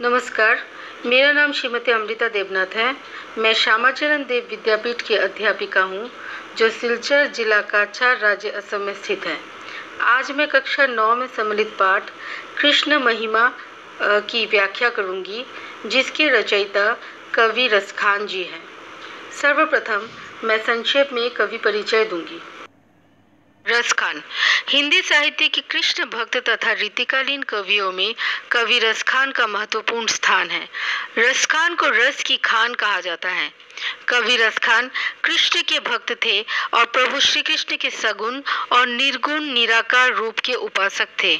नमस्कार, मेरा नाम श्रीमती अमृता देवनाथ है। मैं श्यामाचरण देव विद्यापीठ की अध्यापिका हूँ, जो सिलचर जिला काछार, राज्य असम में स्थित है। आज मैं कक्षा 9 में सम्मिलित पाठ कृष्ण महिमा की व्याख्या करूँगी, जिसके रचयिता कवि रसखान जी हैं। सर्वप्रथम मैं संक्षेप में कवि परिचय दूंगी। रसखान हिंदी साहित्य के कृष्ण भक्त तथा रीतिकालीन कवियों में कवि रसखान का महत्वपूर्ण स्थान है। रसखान को रस की खान कहा जाता है। कवि रसखान कृष्ण के भक्त थे और प्रभु श्री कृष्ण के सगुण और निर्गुण निराकार रूप के उपासक थे।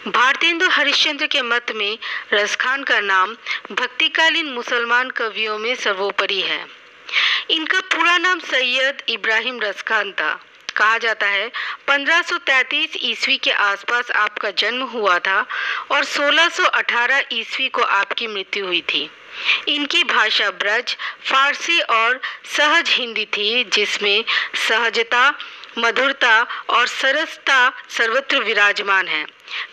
भारतेंदु हरिश्चंद्र के मत में रसखान का नाम भक्तिकालीन मुसलमान कवियों में सर्वोपरि है। इनका पूरा नाम सैयद इब्राहिम रसखान था। कहा जाता है 1533 ईस्वी के आसपास आपका जन्म हुआ था और 1618 ईस्वी को आपकी मृत्यु हुई थी। इनकी भाषा ब्रज, फारसी और सहज हिंदी थी, जिसमें सहजता, मधुरता और सरसता सर्वत्र विराजमान है।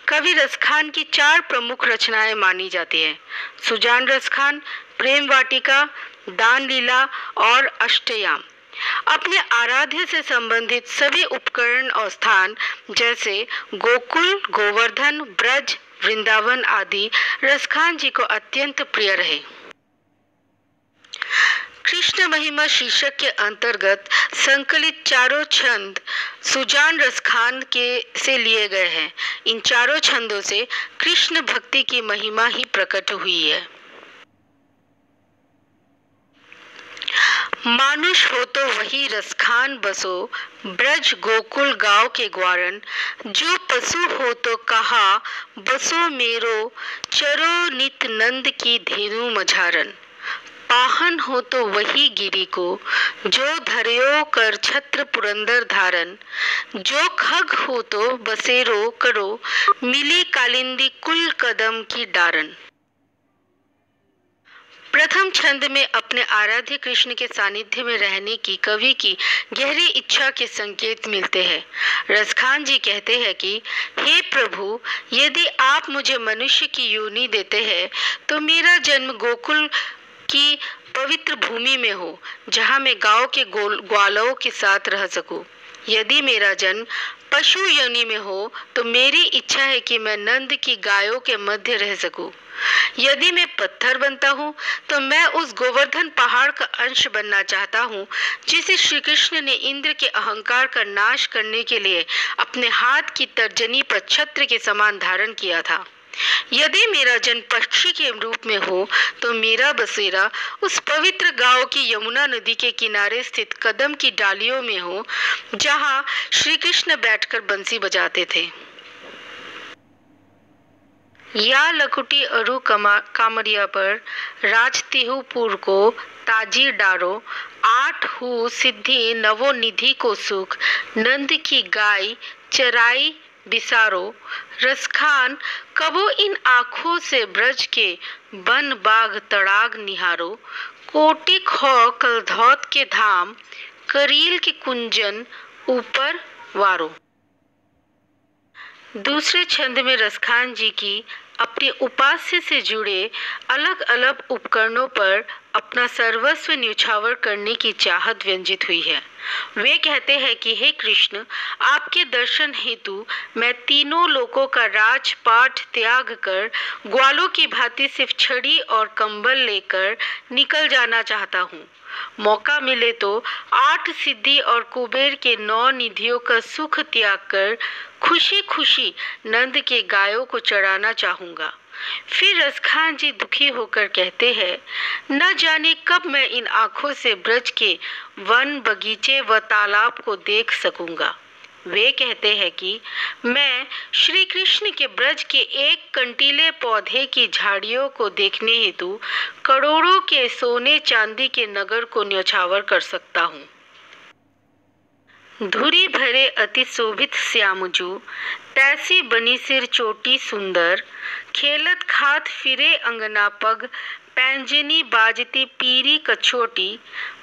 कवि रसखान की 4 प्रमुख रचनाएं मानी जाती हैं: सुजान रसखान, प्रेम वाटिका, दान लीला और अष्टयाम। अपने आराध्य से संबंधित सभी उपकरण और स्थान जैसे गोकुल, गोवर्धन, ब्रज, वृंदावन आदि रसखान जी को अत्यंत प्रिय रहे। कृष्ण महिमा शीर्षक के अंतर्गत संकलित चारों छंद सुजान रसखान के से लिए गए हैं। इन चारों छंदों से कृष्ण भक्ति की महिमा ही प्रकट हुई है। मानुष हो तो वही रसखान बसो, ब्रज गोकुल गाँव के ग्वारन। जो पशु हो तो कहा बसो मेरो, चरो नित नंद की धेनु मझारन। पाहन हो तो वही गिरी को, जो धर्यो कर छत्र पुरंदर धारन। जो खग हो तो बसेरो करो, मिली कालिंदी कुल कदम की डारन। प्रथम छंद में अपने आराध्य कृष्ण के सानिध्य में रहने की कवि की गहरी इच्छा के संकेत मिलते हैं। रसखान जी कहते हैं कि हे प्रभु, यदि आप मुझे मनुष्य की योनि देते हैं तो मेरा जन्म गोकुल की पवित्र भूमि में हो, जहाँ मैं गांव के ग्वालों के साथ रह सकूं। यदि मेरा जन्म पशु योनि में हो तो मेरी इच्छा है कि मैं नंद की गायों के मध्य रह सकूं। यदि मैं पत्थर बनता हूँ तो मैं उस गोवर्धन पहाड़ का अंश बनना चाहता हूँ, जिसे श्री कृष्ण ने इंद्र के अहंकार का नाश करने के लिए अपने हाथ की तर्जनी पर छत्र के समान धारण किया था। यदि मेरा जन्म पक्षी के रूप में हो तो मेरा बसेरा उस पवित्र गांव की यमुना नदी के किनारे स्थित कदम की डालियों में हो, जहां श्री कृष्ण बैठकर बंसी बजाते थे। या लकुटी अरु कामरिया पर राजतिहुपुर को ताजी डारो। 8 हु सिद्धि नवो निधि को सुख, नंद की गाय चराई बिसारो। रसखान कबो इन आँखों से ब्रज के बन बाग तड़ाग निहारो। कोटि खो कलधौत के धाम, करील के कुंजन ऊपर वारो। दूसरे छंद में रसखान जी की अपने उपास्य से जुड़े अलग अलग उपकरणों पर अपना सर्वस्व न्यौछावर करने की चाहत व्यंजित हुई है। वे कहते हैं कि हे कृष्ण, आपके दर्शन हेतु मैं तीनों लोकों का राजपाट त्याग कर ग्वालों की भांति सिर्फ छड़ी और कंबल लेकर निकल जाना चाहता हूँ। मौका मिले तो 8 सिद्धि और कुबेर के 9 निधियों का सुख त्याग कर खुशी खुशी नंद के गायों को चराना चाहूँगा। फिर रसखान जी दुखी होकर कहते हैं, न जाने कब मैं इन आँखों से ब्रज के वन, बगीचे व तालाब को देख सकूँगा। वे कहते हैं कि मैं श्री कृष्ण के ब्रज के एक कंटीले पौधे की झाड़ियों को देखने हेतु करोड़ों के सोने चांदी के नगर को न्यौछावर कर सकता हूँ। धुरी भरे अति शोभित श्यामजू, तैसी बनी सिर चोटी सुंदर। खेलत खात फिरे अंगना पग, पैंजनी बाजती पीरी कछोटी।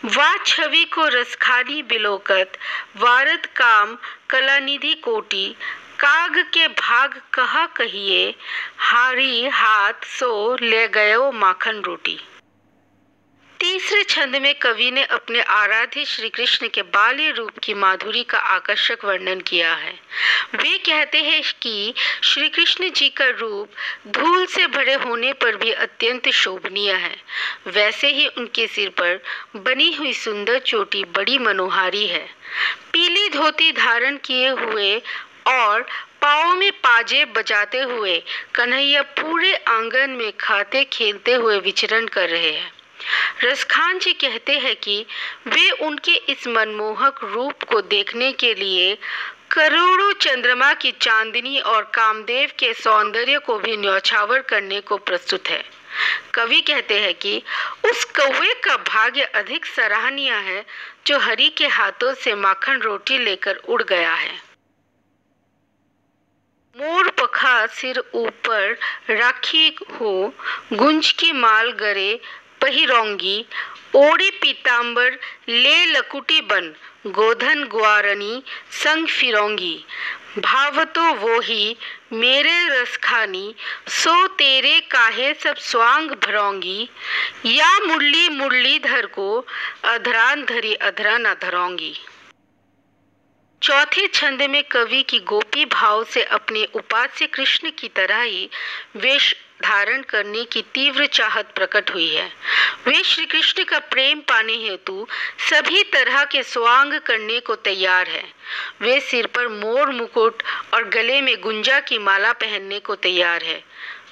वाह छवि को रसखानी बिलोकत, वारद काम कलानिधि कोटि। काग के भाग कहा कहिए, हारी हाथ सो ले गयो माखन रोटी। तीसरे छंद में कवि ने अपने आराध्य श्री कृष्ण के बाल्य रूप की माधुरी का आकर्षक वर्णन किया है। वे कहते हैं कि श्री कृष्ण जी का रूप धूल से भरे होने पर भी अत्यंत शोभनीय है। वैसे ही उनके सिर पर बनी हुई सुंदर चोटी बड़ी मनोहारी है। पीली धोती धारण किए हुए और पाँव में पाजेब बजाते हुए कन्हैया पूरे आंगन में खाते खेलते हुए विचरण कर रहे हैं। रसखान जी कहते हैं कि वे उनके इस मनमोहक रूप को देखने के लिए करोड़ों चंद्रमा की चांदनी और कामदेव के सौंदर्य को भी न्यौछावर करने को प्रस्तुत है। कवि कहते हैं कि उस कौवे का भाग्य अधिक सराहनीय है जो हरि के हाथों से माखन रोटी लेकर उड़ गया है। मोर पखा सिर ऊपर राखी हो, गुंज की माल गरे पहिरोंगी, ओढ़ी पीतांबर ले लकुटी बन, गोधन ग्वारनी संग फिरोंगी। भाव तो वो ही मेरे रसखानी, सो तेरे काहे सब स्वांग भरोंगी। या मुरली मुरलीधर को, अधरान धरी अधरा न धरोंगी। चौथे छंद में कवि की गोपी भाव से अपने उपास्य कृष्ण की तरह ही वेश धारण करने की तीव्र चाहत प्रकट हुई है। वे श्री कृष्ण का प्रेम पाने हेतु सभी तरह के स्वांग करने को तैयार है। वे सिर पर मोर मुकुट और गले में गुंजा की माला पहनने को तैयार है।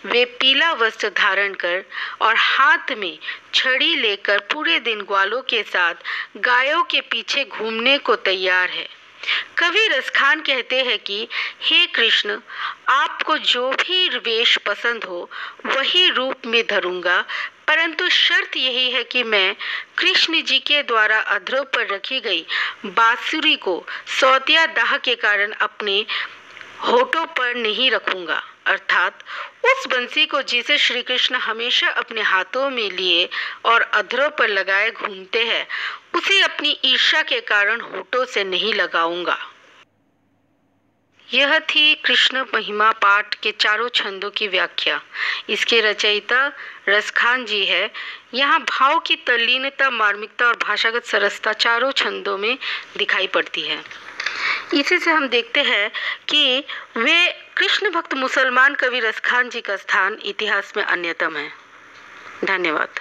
वे पीला वस्त्र धारण कर और हाथ में छड़ी लेकर पूरे दिन ग्वालों के साथ गायों के पीछे घूमने को तैयार है। कवि रसखान कहते हैं कि हे कृष्ण, आपको जो भी वेश पसंद हो वही रूप में धरूंगा, परंतु शर्त यही है कि मैं कृष्ण जी के द्वारा अधरों पर रखी गई बांसुरी को सौतिया दाह के कारण अपने होठों पर नहीं रखूंगा, अर्थात उस बंसी को जिसे श्री कृष्ण हमेशा अपने हाथों में लिए और अधरों पर लगाए घूमते हैं, उसे अपनी ईर्ष्या के कारण होठों से नहीं लगाऊंगा। यह थी कृष्ण महिमा पाठ के चारों छंदों की व्याख्या। इसके रचयिता रसखान जी है। यहाँ भाव की तल्लीनता, मार्मिकता और भाषागत सरसता चारों छंदों में दिखाई पड़ती है। इसी से हम देखते हैं कि वे कृष्ण भक्त मुसलमान कवि रसखान जी का स्थान इतिहास में अन्यतम है। धन्यवाद।